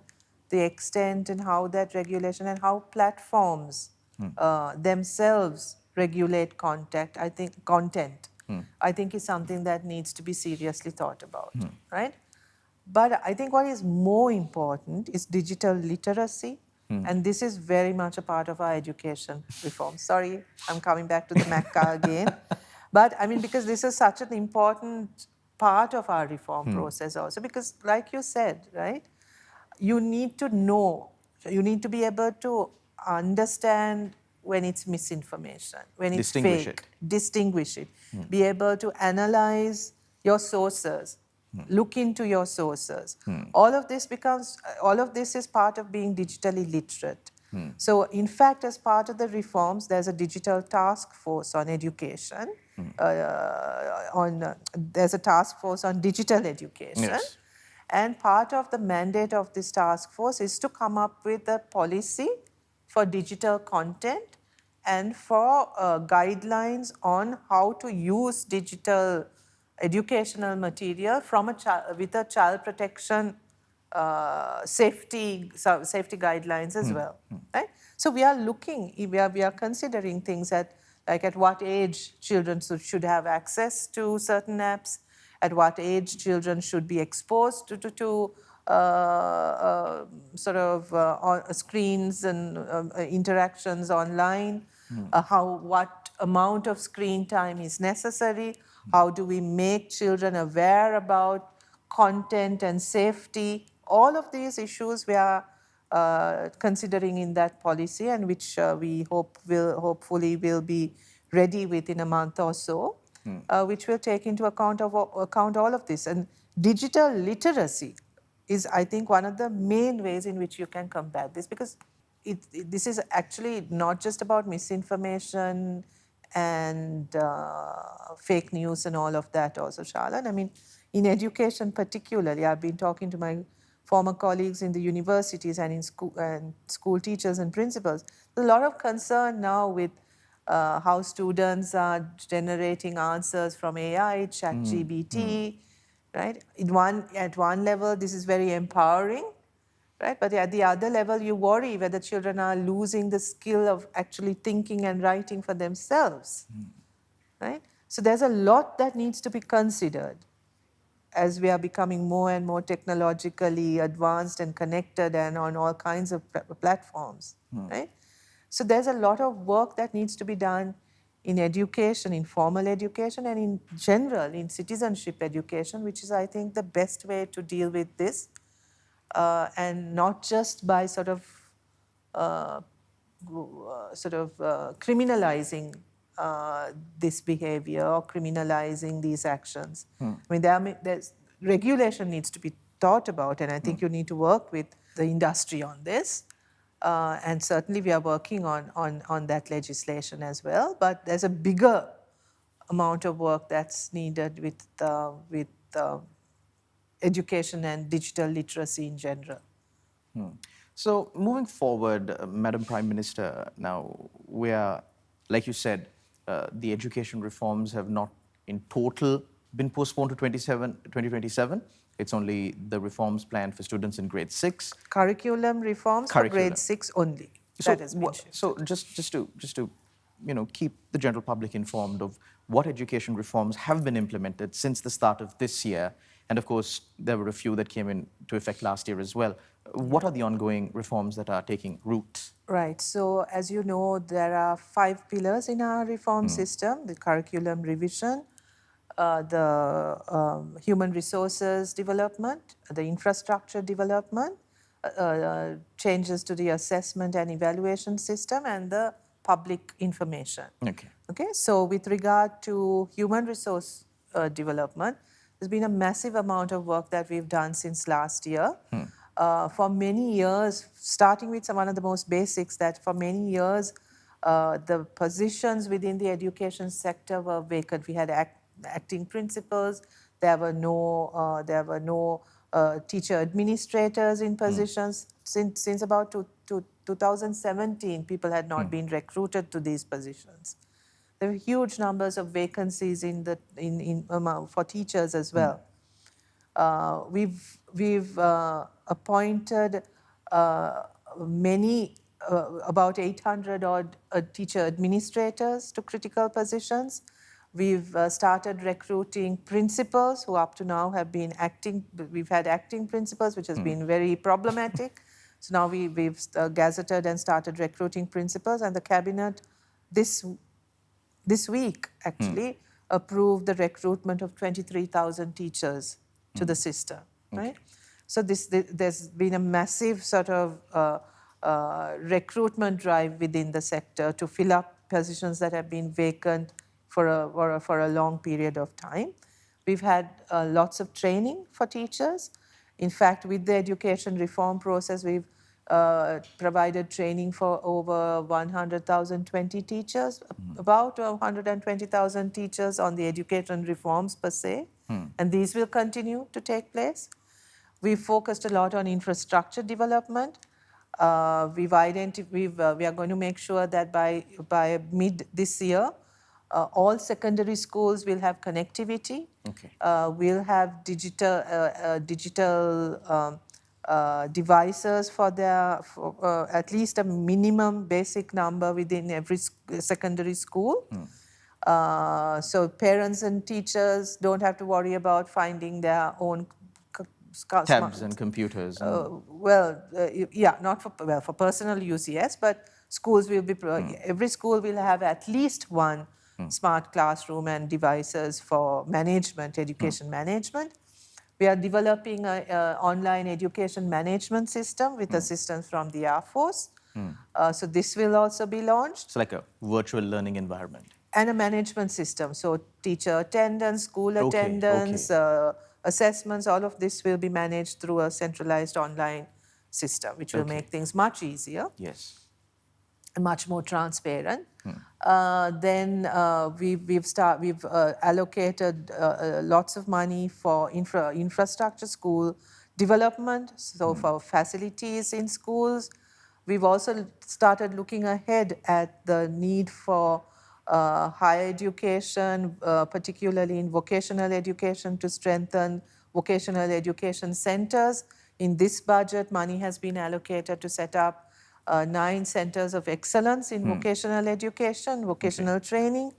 the extent and how that regulation and how platforms themselves regulate content, I think is something that needs to be seriously thought about, right? But I think what is more important is digital literacy, and this is very much a part of our education reform. Sorry, I'm coming back to the Mecca again. But I mean, because this is such an important part of our reform process also, because like you said, right, you need to know, you need to be able to understand when it's misinformation, when it's Distinguish fake, it. distinguish it, be able to analyze your sources, look into your sources. All of this is part of being digitally literate. So in fact, as part of the reforms, there's a digital task force on education, there's a task force on digital education. Yes. And part of the mandate of this task force is to come up with a policy for digital content and for guidelines on how to use digital educational material from with a child protection safety guidelines as well, right? So we are considering things at what age children should have access to certain apps, at what age children should be exposed to screens and interactions online, what amount of screen time is necessary, how do we make children aware about content and safety. All of these issues we are considering in that policy, and which we hopefully will be ready within a month or so, which will take into account all of this. And digital literacy is, I think, one of the main ways in which you can combat this, because this is actually not just about misinformation and fake news and all of that also, Shalan. I mean, in education particularly, I've been talking to my former colleagues in the universities and in school teachers and principals. There's a lot of concern now with how students are generating answers from AI, ChatGPT, right? At one level, this is very empowering, right? But at the other level, you worry whether children are losing the skill of actually thinking and writing for themselves, right? So there's a lot that needs to be considered as we are becoming more and more technologically advanced and connected and on all kinds of platforms, right? So there's a lot of work that needs to be done in education, in formal education, and in general, in citizenship education, which is, I think, the best way to deal with this, and not just by criminalizing this behavior or criminalizing these actions. I mean, there's regulation needs to be thought about, and I think you need to work with the industry on this. And certainly we are working on that legislation as well. But there's a bigger amount of work that's needed with education and digital literacy in general. So moving forward, Madam Prime Minister, now we are, like you said, the education reforms have not in total been postponed to 2027. It's only the reforms planned for students in grade 6. Curriculum reforms for grade 6 only. So, that has been shifted. so just to keep the general public informed of what education reforms have been implemented since the start of this year, and of course there were a few that came into effect last year as well. What are the ongoing reforms that are taking root? Right. So as you know, there are 5 pillars in our reform system: the curriculum revision, the human resources development, the infrastructure development, changes to the assessment and evaluation system, and the public information. Okay. So with regard to human resource development, there's been a massive amount of work that we've done since last year. For many years, starting with one of the most basics, that for many years, the positions within the education sector were vacant. We had acting principals. There were no teacher administrators in positions. Since about 2017, people had not been recruited to these positions. There were huge numbers of vacancies for teachers as well. We've appointed about 800 odd teacher administrators to critical positions. We've started recruiting principals who up to now have been acting. We've had acting principals, which has been very problematic. So now we've gazetted and started recruiting principals, and the cabinet this week actually approved the recruitment of 23,000 teachers to the system, right? So there's been a massive sort of recruitment drive within the sector to fill up positions that have been vacant for a long period of time. We've had lots of training for teachers. In fact, with the education reform process, we've provided training for over 120 teachers, about 120,000 teachers on the education reforms per se, and these will continue to take place. We've focused a lot on infrastructure development. We are going to make sure that by mid this year, all secondary schools will have connectivity. Okay. We'll have digital devices for at least a minimum basic number within every secondary school. So parents and teachers don't have to worry about finding their own Tabs and computers. not for personal use, yes, but schools will be, every school will have at least one smart classroom and devices for management, education management. We are developing an online education management system with assistance from the Air Force. So this will also be launched. It's like a virtual learning environment. And a management system, so teacher attendance, school attendance, assessments, all of this will be managed through a centralized online system, which will make things much easier. Yes. And much more transparent. Then we've allocated lots of money for infrastructure, school development, so for facilities in schools. We've also started looking ahead at the need for higher education, particularly in vocational education, to strengthen vocational education centers. In this budget, money has been allocated to set up 9 centers of excellence in vocational education, vocational training.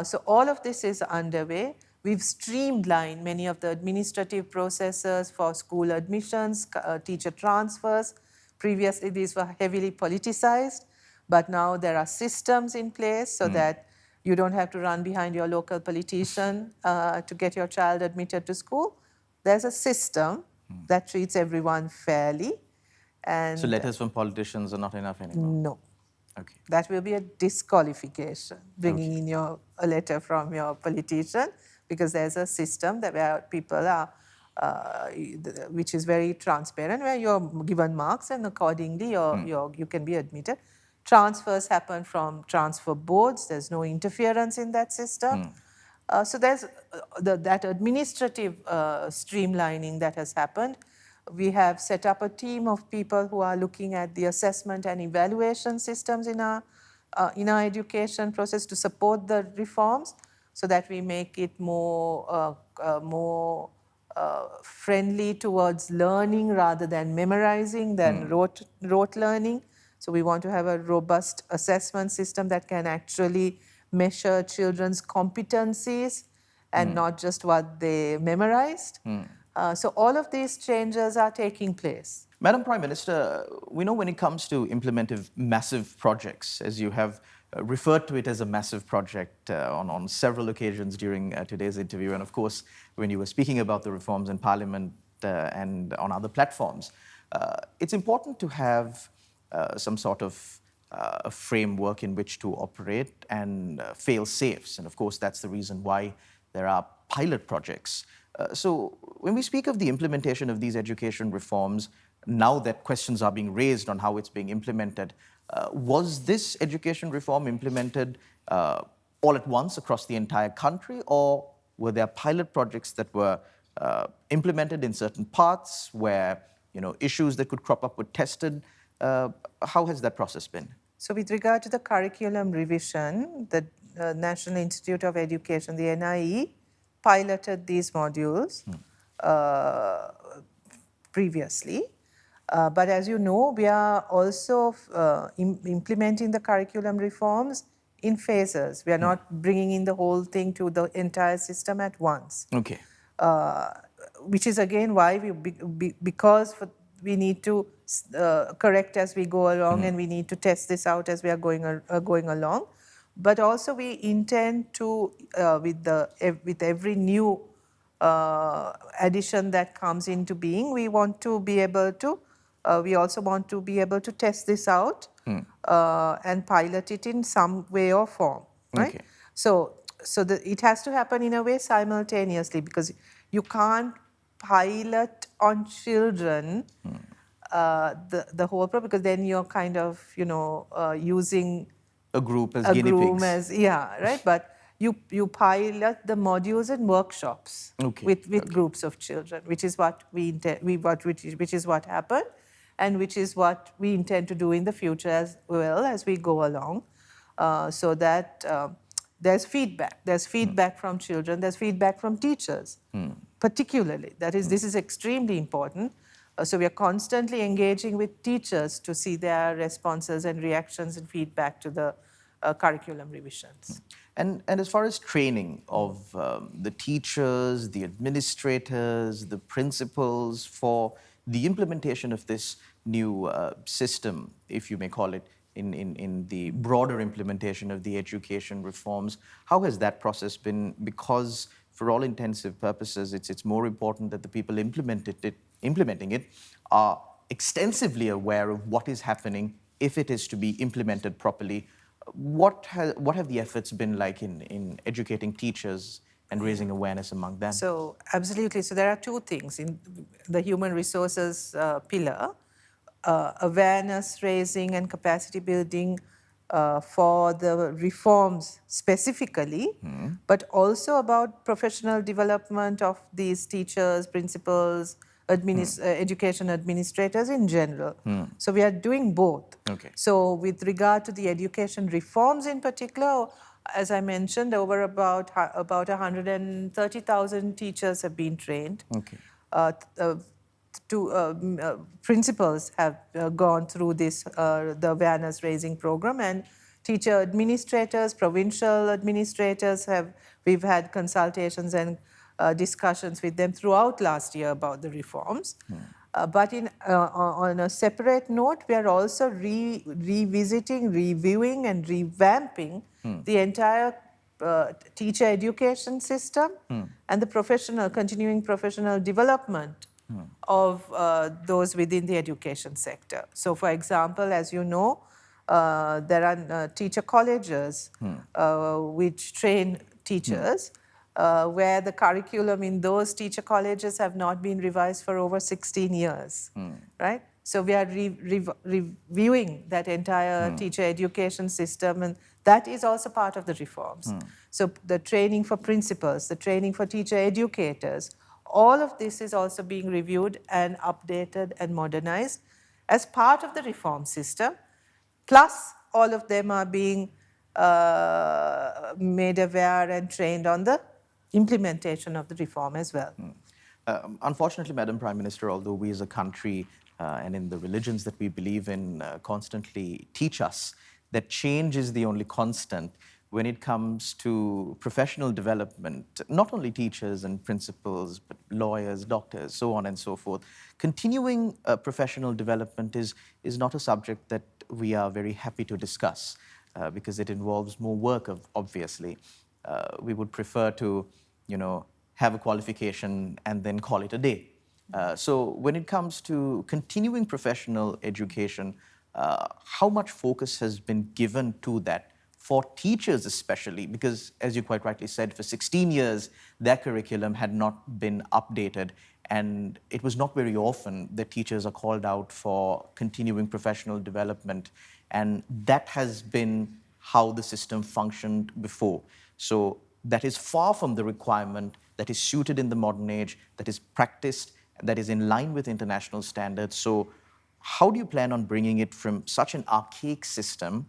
So all of this is underway. We've streamlined many of the administrative processes for school admissions, teacher transfers. Previously, these were heavily politicized, but now there are systems in place so that you don't have to run behind your local politician to get your child admitted to school. There's a system that treats everyone fairly. And so letters from politicians are not enough anymore? No. Okay. That will be a disqualification, bringing in a letter from your politician, because there's a system that where people are, which is very transparent, where you're given marks and accordingly you can be admitted. Transfers happen from transfer boards. There's no interference in that system. So there's that administrative streamlining that has happened. We have set up a team of people who are looking at the assessment and evaluation systems in our education process to support the reforms, so that we make it more friendly towards learning rather than memorizing, than rote learning. So we want to have a robust assessment system that can actually measure children's competencies and not just what they memorized. So all of these changes are taking place. Madam Prime Minister, we know when it comes to implementing massive projects, as you have referred to it as a massive project on several occasions during today's interview, and of course, when you were speaking about the reforms in Parliament and on other platforms, it's important to have some sort of a framework in which to operate and fail safes. And of course, that's the reason why there are pilot projects. So when we speak of the implementation of these education reforms, now that questions are being raised on how it's being implemented, was this education reform implemented all at once across the entire country, or were there pilot projects that were implemented in certain parts where issues that could crop up were tested? How has that process been? So with regard to the curriculum revision, the National Institute of Education, the NIE, piloted these modules previously. But as you know, we are also implementing the curriculum reforms in phases. We are not bringing in the whole thing to the entire system at once. Okay. Which is again why because we need to correct as we go along, and we need to test this out as we are going along. But also we intend to, with every new addition that comes into being, we want to be able to, we also want to be able to test this out and pilot it in some way or form, right? Okay. So it has to happen in a way simultaneously, because you can't pilot on children the whole program, because then you're kind of, using A group as a guinea groom pigs. as, yeah, right? But you pilot the modules and workshops Okay, with okay. groups of children, which is what we intend, which is what happened, and which is what we intend to do in the future as well as we go along, so that there's feedback. There's feedback from children. There's feedback from teachers, particularly. That is, this is extremely important. So we are constantly engaging with teachers to see their responses and reactions and feedback to the curriculum revisions. And as far as training of the teachers, the administrators, the principals for the implementation of this new system, if you may call it, in the broader implementation of the education reforms, how has that process been? Because for all intensive purposes, it's more important that the people implementing it are extensively aware of what is happening if it is to be implemented properly. What have the efforts been like in educating teachers and raising awareness among them? So absolutely. So there are two things in the human resources pillar: awareness raising and capacity building for the reforms specifically, but also about professional development of these teachers, principals, education administrators in general. So we are doing both. Okay. So with regard to the education reforms in particular, as I mentioned, over about 130,000 teachers have been trained. Okay. Principals have gone through this, the awareness raising program, and teacher administrators, provincial administrators we've had consultations and discussions with them throughout last year about the reforms. But on a separate note, we are also revisiting, reviewing, and revamping the entire teacher education system and the continuing professional development of those within the education sector. So, for example, as you know, there are teacher colleges which train teachers, where the curriculum in those teacher colleges have not been revised for over 16 years, right? So we are reviewing that entire teacher education system, and that is also part of the reforms. So the training for principals, the training for teacher educators, all of this is also being reviewed and updated and modernized as part of the reform system. Plus, all of them are being made aware and trained on the implementation of the reform as well. Unfortunately, Madam Prime Minister, although we as a country and in the religions that we believe in constantly teach us that change is the only constant when it comes to professional development, not only teachers and principals, but lawyers, doctors, so on and so forth. Continuing professional development is not a subject that we are very happy to discuss because it involves more work, obviously. We would prefer to, have a qualification and then call it a day. So when it comes to continuing professional education, how much focus has been given to that for teachers especially? Because as you quite rightly said, for 16 years, their curriculum had not been updated, and it was not very often that teachers are called out for continuing professional development, and that has been how the system functioned before. So that is far from the requirement that is suited in the modern age, that is practiced, that is in line with international standards. So how do you plan on bringing it from such an archaic system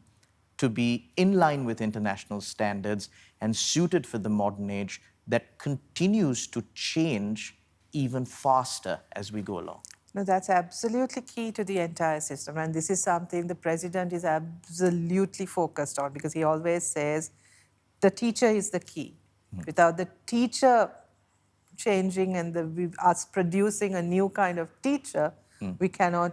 to be in line with international standards and suited for the modern age that continues to change even faster as we go along? No, that's absolutely key to the entire system. And this is something the president is absolutely focused on, because he always says the teacher is the key. Without the teacher changing and us producing a new kind of teacher, we cannot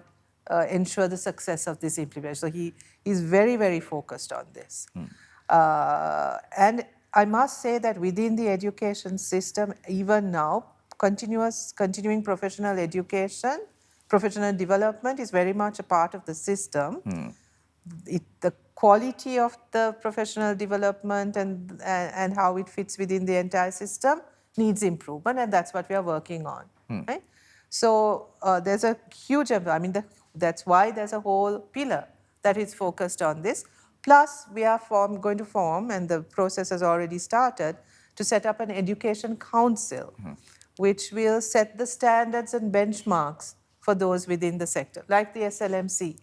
ensure the success of this implementation. So he is very, very focused on this. And I must say that within the education system, even now, continuing professional education, professional development is very much a part of the system. The quality of the professional development and how it fits within the entire system needs improvement, and that's what we are working on. Right? So there's a huge, that's why there's a whole pillar that is focused on this. Plus, we are going to form, and the process has already started, to set up an education council, which will set the standards and benchmarks for those within the sector, like the SLMC,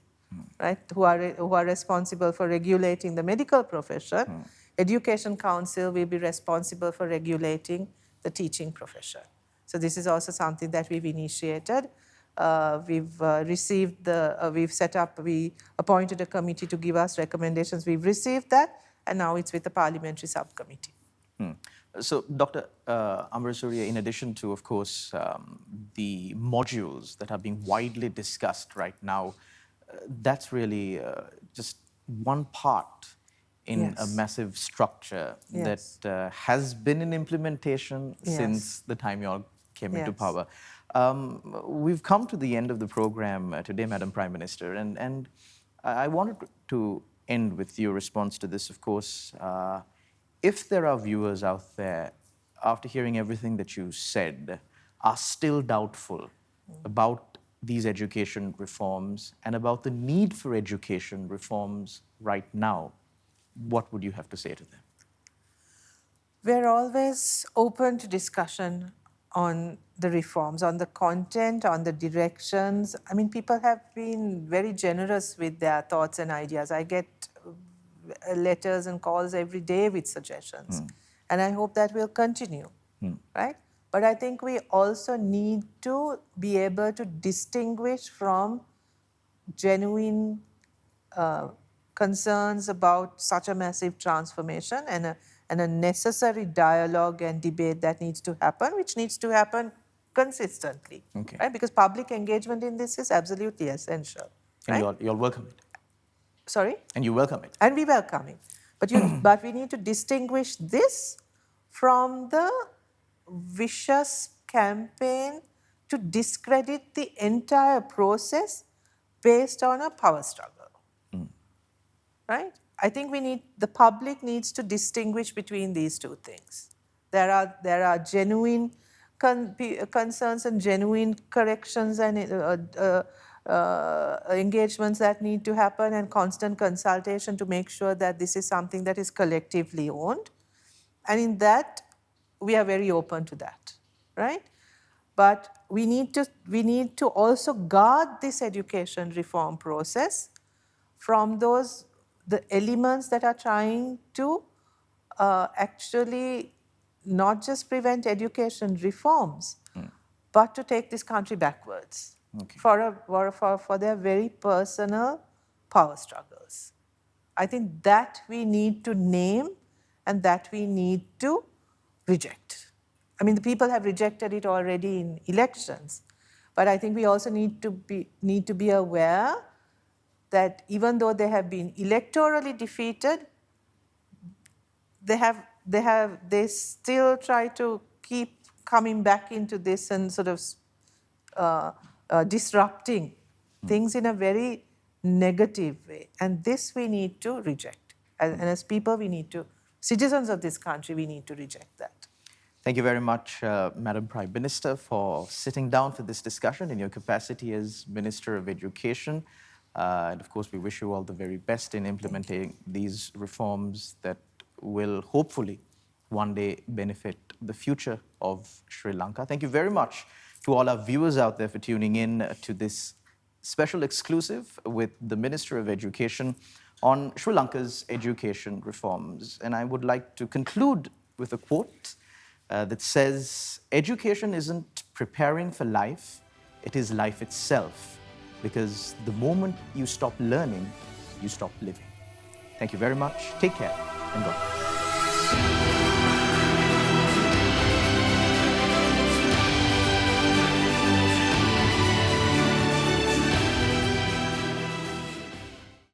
right, who are responsible for regulating the medical profession. Education council will be responsible for regulating the teaching profession. So this is also something that we've initiated. We've we appointed a committee to give us recommendations. We've received that, and now it's with the parliamentary subcommittee. So, Dr. Amarasuriya, in addition to, of course, the modules that are being widely discussed right now, that's really just one part in a massive structure that has been in implementation since the time you all came into power. We've come to the end of the program today, Madam Prime Minister, and I wanted to end with your response to this, of course. If there are viewers out there, after hearing everything that you said, are still doubtful about these education reforms and about the need for education reforms right now, what would you have to say to them? We're always open to discussion on the reforms, on the content, on the directions. I mean, people have been very generous with their thoughts and ideas. I get letters and calls every day with suggestions. And I hope that will continue, right? But I think we also need to be able to distinguish from genuine concerns about such a massive transformation and a necessary dialogue and debate that needs to happen, which needs to happen consistently, right? Because public engagement in this is absolutely essential. And right? you'll welcome it. Sorry? And you welcome it. And we welcome it. But we need to distinguish this from the vicious campaign to discredit the entire process based on a power struggle. Right? I think the public needs to distinguish between these two things. There are genuine concerns and genuine corrections and engagements that need to happen, and constant consultation to make sure that this is something that is collectively owned. And in that, we are very open to that, right? But we need to also guard this education reform process from the elements that are trying to actually not just prevent education reforms, but to take this country backwards for their very personal power struggles. I think that we need to name and that we need to reject. I mean, the people have rejected it already in elections, but I think we also need to be aware that even though they have been electorally defeated, they still try to keep coming back into this and sort of disrupting things in a very negative way. And this we need to reject. And as people, citizens of this country, we need to reject that. Thank you very much, Madam Prime Minister, for sitting down for this discussion in your capacity as Minister of Education. And of course, we wish you all the very best in implementing these reforms that will hopefully one day benefit the future of Sri Lanka. Thank you very much to all our viewers out there for tuning in to this special exclusive with the Minister of Education on Sri Lanka's education reforms. And I would like to conclude with a quote that says, "Education isn't preparing for life, it is life itself. Because the moment you stop learning, you stop living." Thank you very much. Take care and God bless.